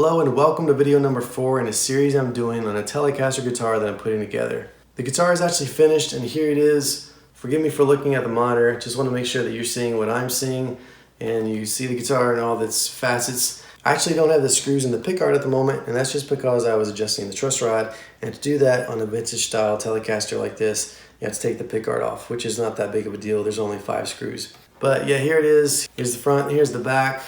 Hello and welcome to video number 4 in a series I'm doing on a Telecaster guitar that I'm putting together. The guitar is actually finished and here it is. Forgive me for looking at the monitor, just want to make sure that you're seeing what I'm seeing and you see the guitar and all its facets. I actually don't have the screws in the pickguard at the moment, and that's just because I was adjusting the truss rod, and to do that on a vintage style Telecaster like this, you have to take the pickguard off, which is not that big of a deal. There's only 5 screws. But yeah, here it is. Here's the front, here's the back.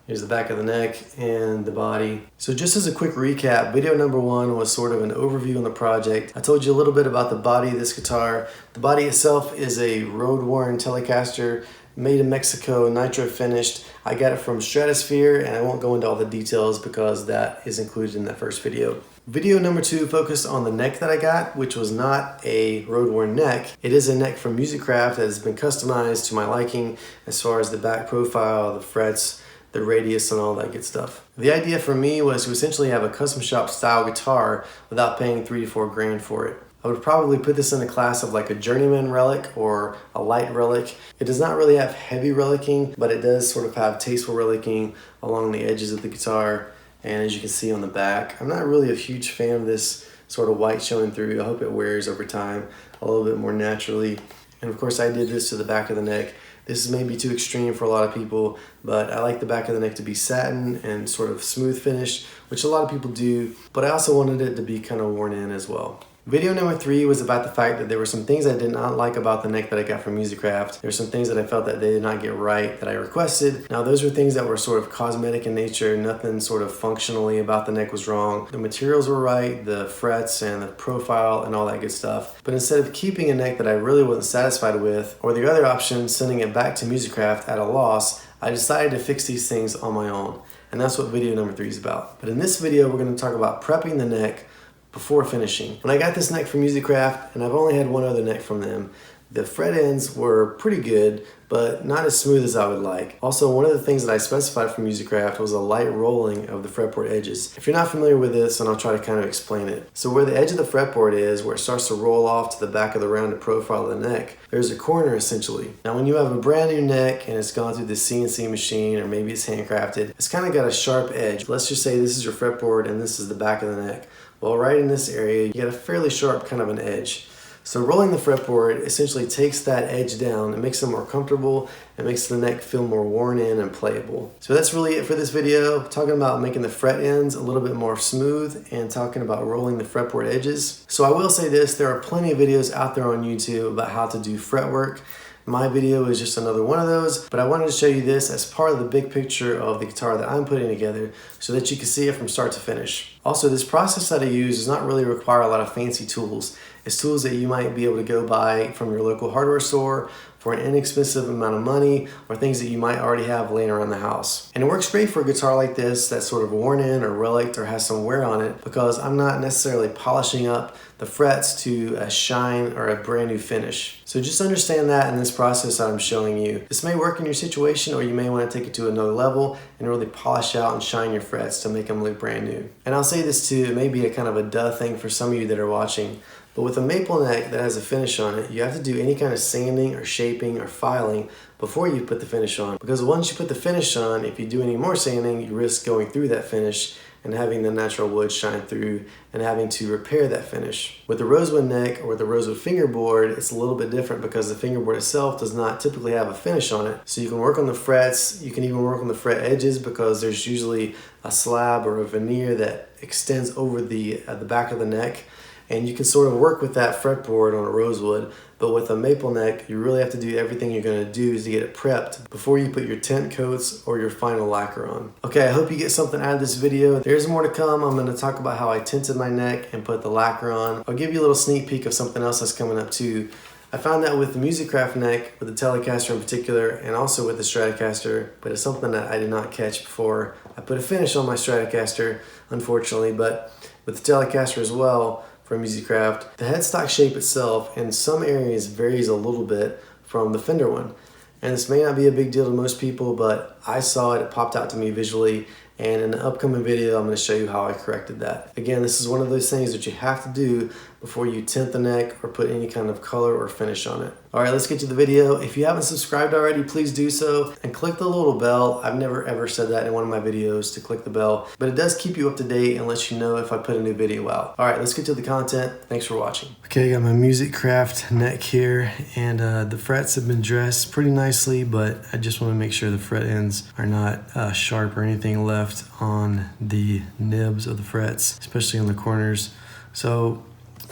Here's the back of the neck and the body. So just as a quick recap, video number 1 was sort of an overview on the project. I told you a little bit about the body of this guitar. The body itself is a road-worn Telecaster made in Mexico, nitro finished. I got it from Stratosphere, and I won't go into all the details because that is included in that first video. Video number 2 focused on the neck that I got, which was not a road-worn neck. It is a neck from Musicraft that has been customized to my liking as far as the back profile, the frets, the radius, and all that good stuff. The idea for me was to essentially have a custom shop style guitar without paying $3 to $4 grand for it. I would probably put this in a class of like a journeyman relic or a light relic. It does not really have heavy relicking, but it does sort of have tasteful relicking along the edges of the guitar. And as you can see on the back, I'm not really a huge fan of this sort of white showing through. I hope it wears over time a little bit more naturally. And of course I did this to the back of the neck. This is maybe too extreme for a lot of people, but I like the back of the neck to be satin and sort of smooth finish, which a lot of people do, but I also wanted it to be kind of worn in as well. Video number 3 was about the fact that there were some things I did not like about the neck that I got from Musicraft. There were some things that I felt that they did not get right that I requested. Now those were things that were sort of cosmetic in nature, nothing sort of functionally about the neck was wrong. The materials were right, the frets and the profile and all that good stuff. But instead of keeping a neck that I really wasn't satisfied with, or the other option, sending it back to Musicraft at a loss, I decided to fix these things on my own. And that's what video number 3 is about. But in this video, we're going to talk about prepping the neck before finishing. When I got this neck from Musicraft, and I've only had one other neck from them, the fret ends were pretty good, but not as smooth as I would like. Also, one of the things that I specified from Musicraft was a light rolling of the fretboard edges. If you're not familiar with this, then I'll try to kind of explain it. So where the edge of the fretboard is, where it starts to roll off to the back of the rounded profile of the neck, there's a corner essentially. Now when you have a brand new neck and it's gone through the CNC machine, or maybe it's handcrafted, it's kind of got a sharp edge. Let's just say this is your fretboard and this is the back of the neck. Well, right in this area, you get a fairly sharp kind of an edge. So rolling the fretboard essentially takes that edge down and makes it more comfortable and makes the neck feel more worn in and playable. So that's really it for this video, talking about making the fret ends a little bit more smooth and talking about rolling the fretboard edges. So I will say this, there are plenty of videos out there on YouTube about how to do fretwork. My video is just another one of those, but I wanted to show you this as part of the big picture of the guitar that I'm putting together so that you can see it from start to finish. Also, this process that I use does not really require a lot of fancy tools. It's tools that you might be able to go buy from your local hardware store for an inexpensive amount of money, or things that you might already have laying around the house. And it works great for a guitar like this that's sort of worn in or relic or has some wear on it, because I'm not necessarily polishing up the frets to a shine or a brand new finish. So just understand that in this process that I'm showing you. This may work in your situation, or you may want to take it to another level and really polish out and shine your frets to make them look brand new. And I'll say this too, it may be a kind of a duh thing for some of you that are watching, but with a maple neck that has a finish on it, you have to do any kind of sanding or shaping or filing before you put the finish on. Because once you put the finish on, if you do any more sanding, you risk going through that finish and having the natural wood shine through and having to repair that finish. With the rosewood neck or the rosewood fingerboard, it's a little bit different because the fingerboard itself does not typically have a finish on it. So you can work on the frets, you can even work on the fret edges because there's usually a slab or a veneer that extends over the back of the neck. And you can sort of work with that fretboard on a rosewood, but with a maple neck, you really have to do everything you're going to do to get it prepped before you put your tint coats or your final lacquer on. Okay, I hope you get something out of this video. There's more to come. I'm going to talk about how I tinted my neck and put the lacquer on. I'll give you a little sneak peek of something else that's coming up too. I found that with the Musicraft neck, with the Telecaster in particular, and also with the Stratocaster, but it's something that I did not catch before I put a finish on my Stratocaster, unfortunately, but with the Telecaster as well, from Musicraft, the headstock shape itself in some areas varies a little bit from the Fender one. And this may not be a big deal to most people, but I saw it, it popped out to me visually, and in an upcoming video I'm going to show you how I corrected that. Again, this is one of those things that you have to do before you tint the neck or put any kind of color or finish on it. All right, let's get to the video. If you haven't subscribed already, please do so and click the little bell. I've never ever said that in one of my videos to click the bell, but it does keep you up to date and lets you know if I put a new video out. All right, let's get to the content. Thanks for watching. Okay, I got my Music Craft neck here, and the frets have been dressed pretty nicely, but I just want to make sure the fret ends are not sharp or anything left on the nibs of the frets, especially on the corners. So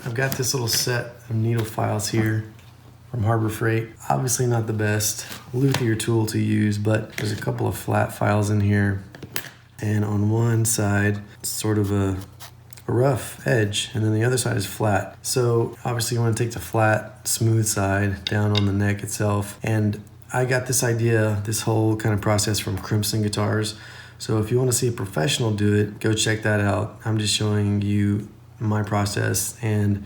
I've got this little set of needle files here from Harbor Freight. Obviously not the best luthier tool to use, but there's a couple of flat files in here. And on one side, it's sort of a rough edge, and then the other side is flat. So obviously you want to take the flat, smooth side down on the neck itself. And I got this idea, this whole kind of process from Crimson Guitars. So if you want to see a professional do it, go check that out. I'm just showing you my process and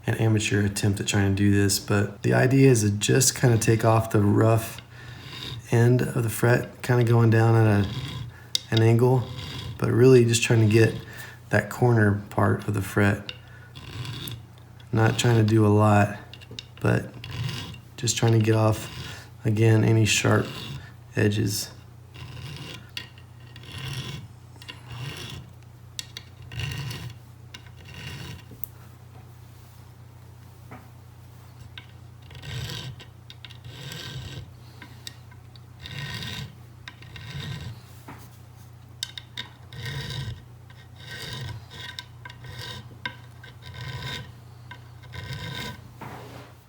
an amateur attempt at trying to do this, but the idea is to just kind of take off the rough end of the fret, kind of going down at an angle, but really just trying to get that corner part of the fret. Not trying to do a lot, but just trying to get off, again, any sharp edges.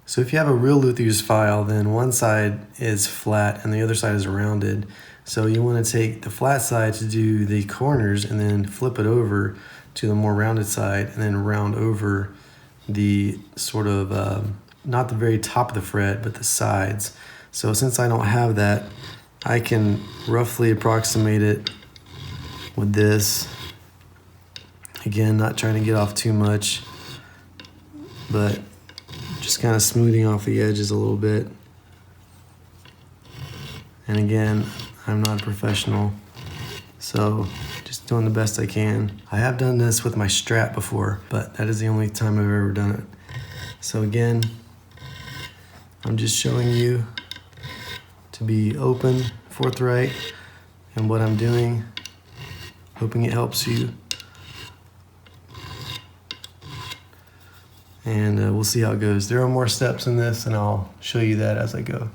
So if you have a real luthier's file, then one side is flat and the other side is rounded. So you want to take the flat side to do the corners and then flip it over to the more rounded side and then round over the sort of, not the very top of the fret, but the sides. So since I don't have that, I can roughly approximate it with this. Again, not trying to get off too much, but just kind of smoothing off the edges a little bit. And again, I'm not a professional, so just doing the best I can. I have done this with my Strat before, but that is the only time I've ever done it. So again, I'm just showing you to be open, forthright in what I'm doing, hoping it helps you. And we'll see how it goes. There are more steps in this, and I'll show you that as I go.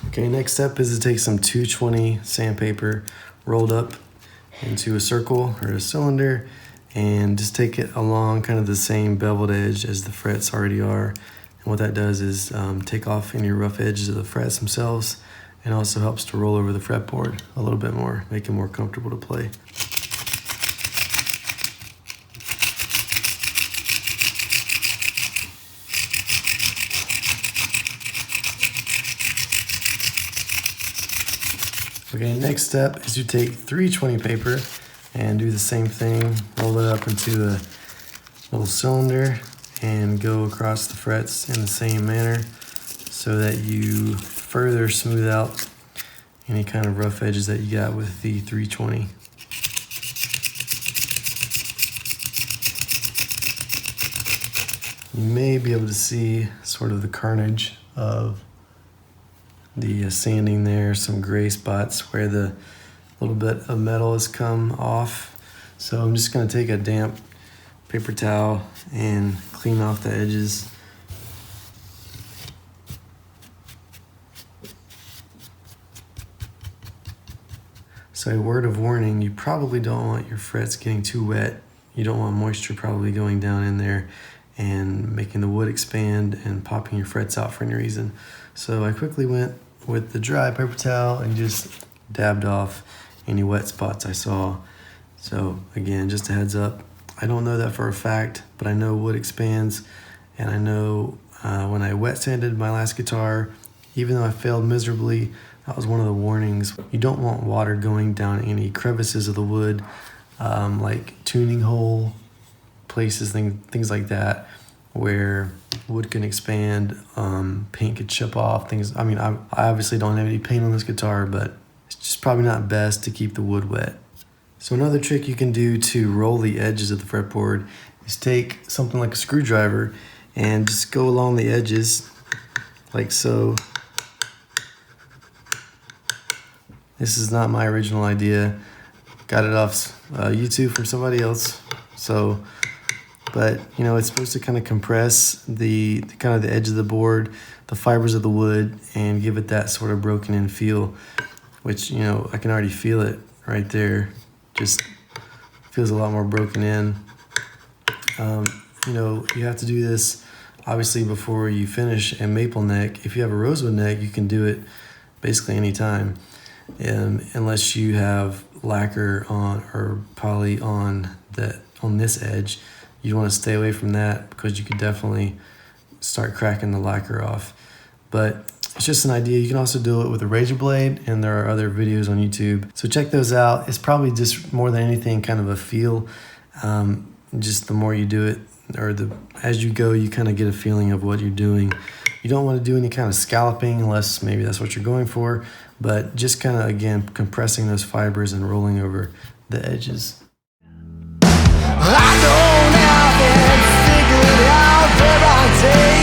Okay, next step is to take some 220 sandpaper rolled up into a circle or a cylinder, and just take it along kind of the same beveled edge as the frets already are. And what that does is take off any rough edges of the frets themselves, and also helps to roll over the fretboard a little bit more, make it more comfortable to play. Okay, next step is to take 320 paper and do the same thing, roll it up into a little cylinder and go across the frets in the same manner so that you further smooth out any kind of rough edges that you got with the 320. You may be able to see sort of the carnage of the sanding there, some gray spots where the little bit of metal has come off. So I'm just going to take a damp paper towel and clean off the edges. So a word of warning, you probably don't want your frets getting too wet. You don't want moisture probably going down in there and making the wood expand and popping your frets out for any reason. So I quickly went with the dry paper towel and just dabbed off any wet spots I saw. So again, just a heads up, I don't know that for a fact, but I know wood expands, and I know when I wet sanded my last guitar, even though I failed miserably, that was one of the warnings. You don't want water going down any crevices of the wood, like tuning hole places, things like that, where wood can expand, paint could chip off, things. I mean, I obviously don't have any paint on this guitar, but it's just probably not best to keep the wood wet. So another trick you can do to roll the edges of the fretboard is take something like a screwdriver and just go along the edges like so. This is not my original idea. Got it off YouTube from somebody else. So, but you know, it's supposed to kind of compress the edge of the board, the fibers of the wood, and give it that sort of broken in feel, which, you know, I can already feel it right there. Just feels a lot more broken in. You know, you have to do this obviously before you finish a maple neck. If you have a rosewood neck, you can do it basically anytime, unless you have lacquer on or poly on this edge. You want to stay away from that because you could definitely start cracking the lacquer off. But it's just an idea. You can also do it with a razor blade, and there are other videos on YouTube. So check those out. It's probably just more than anything kind of a feel. Just the more you do it, or as you go, you kind of get a feeling of what you're doing. You don't want to do any kind of scalloping unless maybe that's what you're going for, but just kind of, again, compressing those fibers and rolling over the edges. I don't have it figured out, but I take